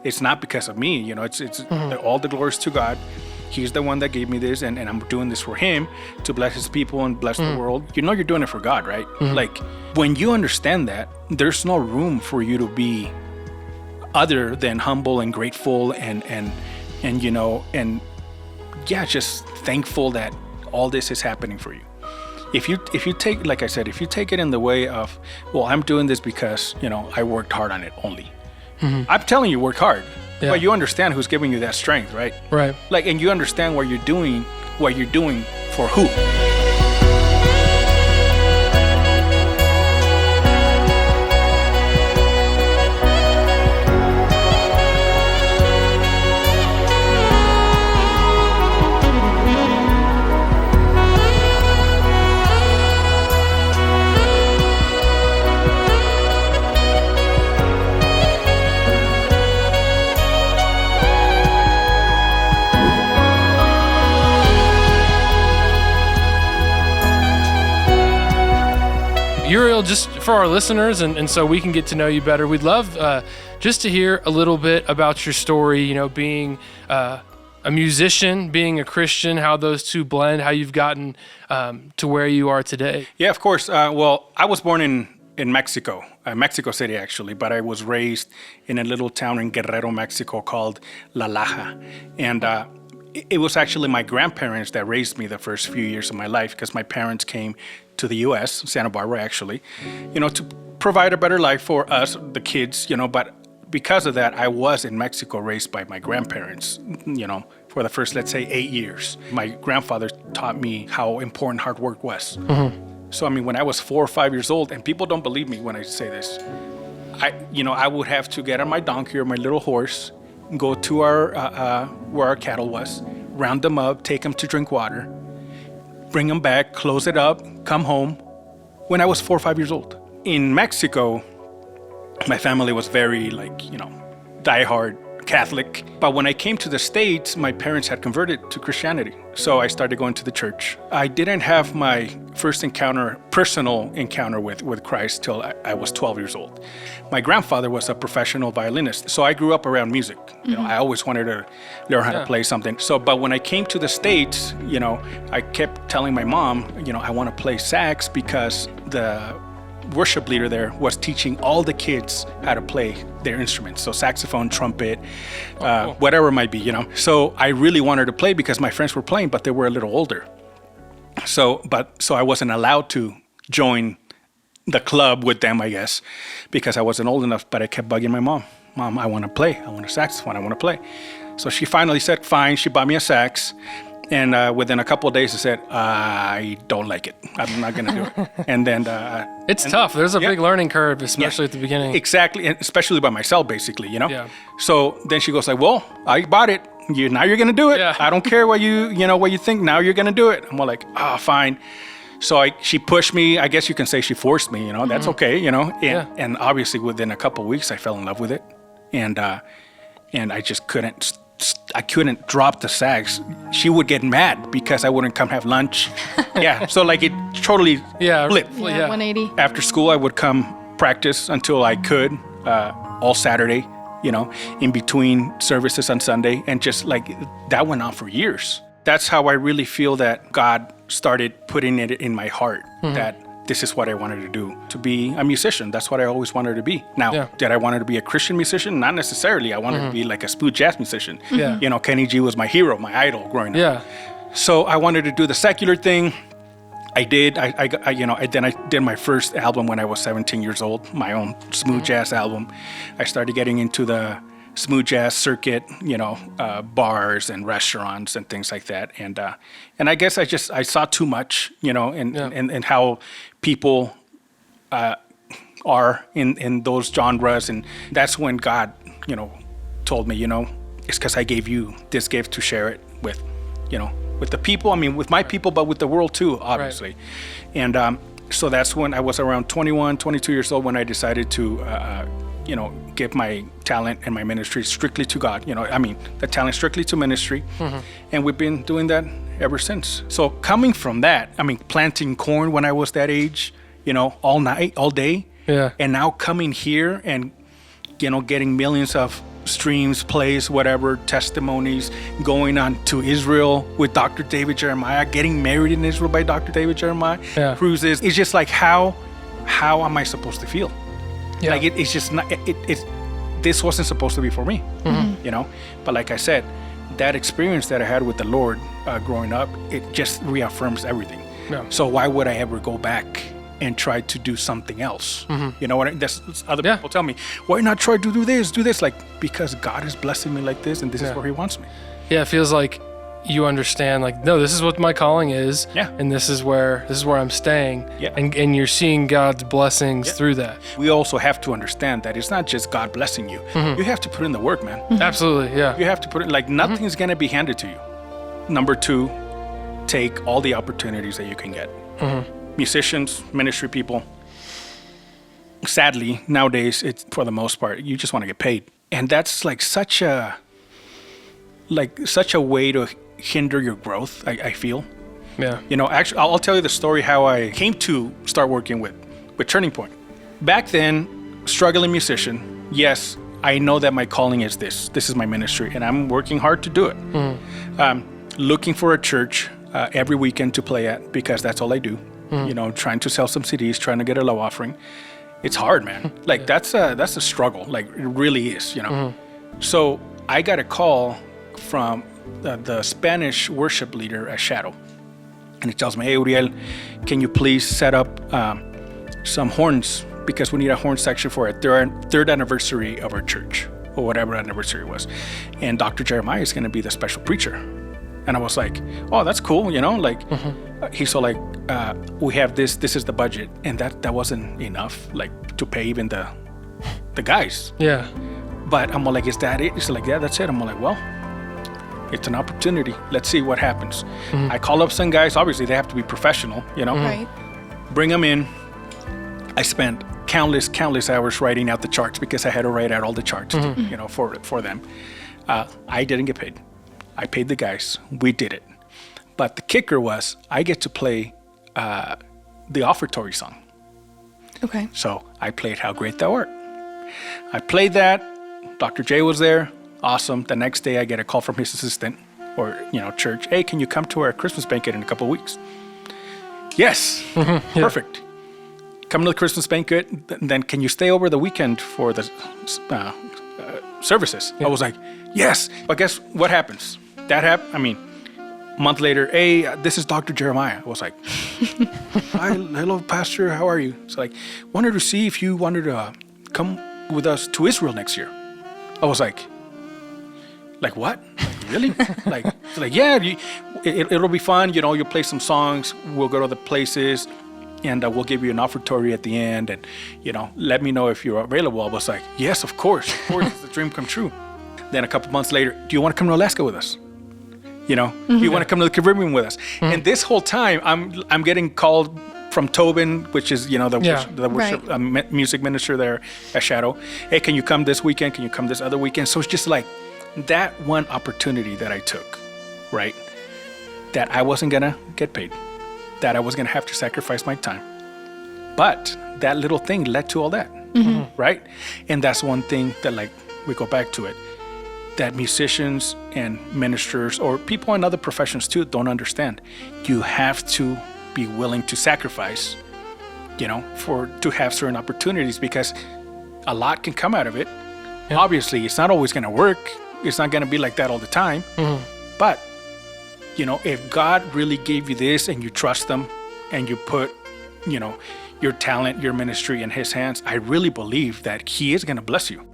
It's not because of me, it's all the glory is to God. He's the one that gave me this, and I'm doing this for him to bless his people and bless the world. You're doing it for God, right? Like, when you understand that, there's no room for you to be other than humble and grateful and just thankful that all this is happening for you. If you take, like I said, if you take it in the way of, well, I'm doing this because, I worked hard on it only. I'm telling you, work hard. Yeah. But you understand who's giving you that strength, right? Right. Like, and you understand what you're doing for who. Uriel, just for our listeners, and so we can get to know you better, we'd love just to hear a little bit about your story, being a musician, being a Christian, how those two blend, how you've gotten to where you are today. Yeah, of course. Well, I was born in Mexico, Mexico City, actually, but I was raised in a little town in Guerrero, Mexico called La Laja. And it was actually my grandparents that raised me the first few years of my life, because my parents came to the U.S., Santa Barbara, actually, to provide a better life for us, the kids, but because of that, I was in Mexico raised by my grandparents, for the first, let's say, 8 years. My grandfather taught me how important hard work was. So, when I was 4 or 5 years old, and people don't believe me when I say this, I would have to get on my donkey or my little horse, go to our where our cattle was, round them up, take them to drink water, bring them back, close it up, come home, when I was 4 or 5 years old. In Mexico, my family was very, diehard Catholic. But when I came to the States, my parents had converted to Christianity. So I started going to the church. I didn't have my first personal encounter with Christ till I was 12 years old. My grandfather was a professional violinist, so I grew up around music. I always wanted to learn how to play something. So, but when I came to the States, I kept telling my mom, I want to play sax, because the worship leader there was teaching all the kids how to play their instruments. So saxophone, trumpet, whatever it might be, So I really wanted to play because my friends were playing, but they were a little older. So I wasn't allowed to join the club with them, I guess, because I wasn't old enough, but I kept bugging my mom. Mom, I want to play. I want a saxophone. I want to play. So she finally said, fine. She bought me a sax. And within a couple of days, I said, I don't like it. I'm not going to do it. And then... it's tough. There's a big learning curve, especially at the beginning. Exactly. And especially by myself, basically, Yeah. So then she goes like, well, I bought it. Now you're going to do it. Yeah. I don't care what you think. Now you're going to do it. I'm like, fine. So she pushed me. I guess you can say she forced me, That's okay, And obviously within a couple of weeks, I fell in love with it. And I just couldn't drop the sax. She would get mad because I wouldn't come have lunch. So it totally flipped. 180. After school, I would come practice until I could, all Saturday, in between services on Sunday. And just that went on for years. That's how I really feel that God started putting it in my heart, that this is what I wanted to do, to be a musician. That's what I always wanted to be. Now, did I want to be a Christian musician? Not necessarily. I wanted to be like a smooth jazz musician. Yeah. Kenny G was my hero, my idol growing up. Yeah. So I wanted to do the secular thing. I did. I did my first album when I was 17 years old, my own smooth jazz album. I started getting into the smooth jazz circuit, bars and restaurants and things like that. And I guess I saw too much, and how people are in those genres. And that's when God, told me, it's because I gave you this gift to share it with, with the people. With my people, but with the world too, obviously. Right. And so that's when I was around 21, 22 years old when I decided to, give my talent and my ministry strictly to God. The talent strictly to ministry. And we've been doing that ever since. So coming from that, planting corn when I was that age, all night, all day. Yeah. And now coming here and, getting millions of streams, plays, whatever, testimonies, going on to Israel with Dr. David Jeremiah, getting married in Israel by Dr. David Jeremiah, cruises. It's just like, how am I supposed to feel? Yeah. Like it's just not, this wasn't supposed to be for me, you know? But like I said, that experience that I had with the Lord growing up, it just reaffirms everything. Yeah. So why would I ever go back and try to do something else? You know what I mean? That's other people tell me, why not try to do this? Like, because God is blessing me like this, and this is where he wants me. Yeah, it feels like you understand, like, no, this is what my calling is, and this is where I'm staying, and you're seeing God's blessings through that. We also have to understand that it's not just God blessing you. You have to put in the work, man. Absolutely, yeah. You have to put it, like, nothing is going to be handed to you. Number two, take all the opportunities that you can get. Musicians, ministry people, sadly, nowadays, it's, for the most part, you just want to get paid. And that's like such a way to hinder your growth, I feel. Yeah. You know, actually, I'll tell you the story how I came to start working with Turning Point. Back then, struggling musician, yes, I know that my calling is this. This is my ministry, and I'm working hard to do it. Looking for a church every weekend to play at, because that's all I do. You know, trying to sell some CDs, trying to get a love offering. It's hard, man. Like, that's a struggle. Like, it really is, you know. So I got a call from the Spanish worship leader at Shadow. And he tells me, hey, Uriel, can you please set up some horns? Because we need a horn section for a third anniversary of our church, or whatever anniversary was. And Dr. Jeremiah is going to be the special preacher. And I was like, oh, that's cool, you know? Like, he's so like, we have this is the budget. And that wasn't enough, like, to pay even the guys. Yeah. But I'm like, is that it? He's like, yeah, that's it. I'm like, well, it's an opportunity. Let's see what happens. I call up some guys. Obviously, they have to be professional, you know? Right. Bring them in. I spent countless hours writing out the charts, because I had to write out all the charts, you know, for them. I didn't get paid. I paid the guys. We did it. But the kicker was, I get to play the offertory song. Okay. So I played How Great Thou Art. I played that. Dr. J was there. Awesome. The next day I get a call from his assistant, or, you know, church. Hey, can you come to our Christmas banquet in a couple of weeks? Yes. Perfect. Come to the Christmas banquet. Then can you stay over the weekend for the services? I was like, yes. But guess what happens? That happened. I mean, a month later, hey, this is Dr. Jeremiah. I was like, hi, hello, Pastor. How are you? It's like, wanted to see if you wanted to come with us to Israel next year. I was like what? Like, really? like, yeah, it'll be fun. You know, you'll play some songs. We'll go to the places, and we'll give you an offertory at the end. And, you know, let me know if you're available. I was like, yes, of course. It's the dream come true. Then a couple months later, do you want to come to Alaska with us? You know, do you want to come to the Caribbean with us? And this whole time, I'm getting called from Tobin, which is, you know, the worship, music minister there at Shadow. Hey, can you come this weekend? Can you come this other weekend? So it's just like that one opportunity that I took, right? That I wasn't going to get paid, that I was going to have to sacrifice my time. But that little thing led to all that, right? And that's one thing that, like, we go back to it, that musicians and ministers, or people in other professions too, don't understand. You have to be willing to sacrifice, you know, to have certain opportunities, because a lot can come out of it. Yeah. Obviously, it's not always going to work. It's not going to be like that all the time. But, you know, if God really gave you this and you trust them and you put, you know, your talent, your ministry in his hands, I really believe that he is going to bless you.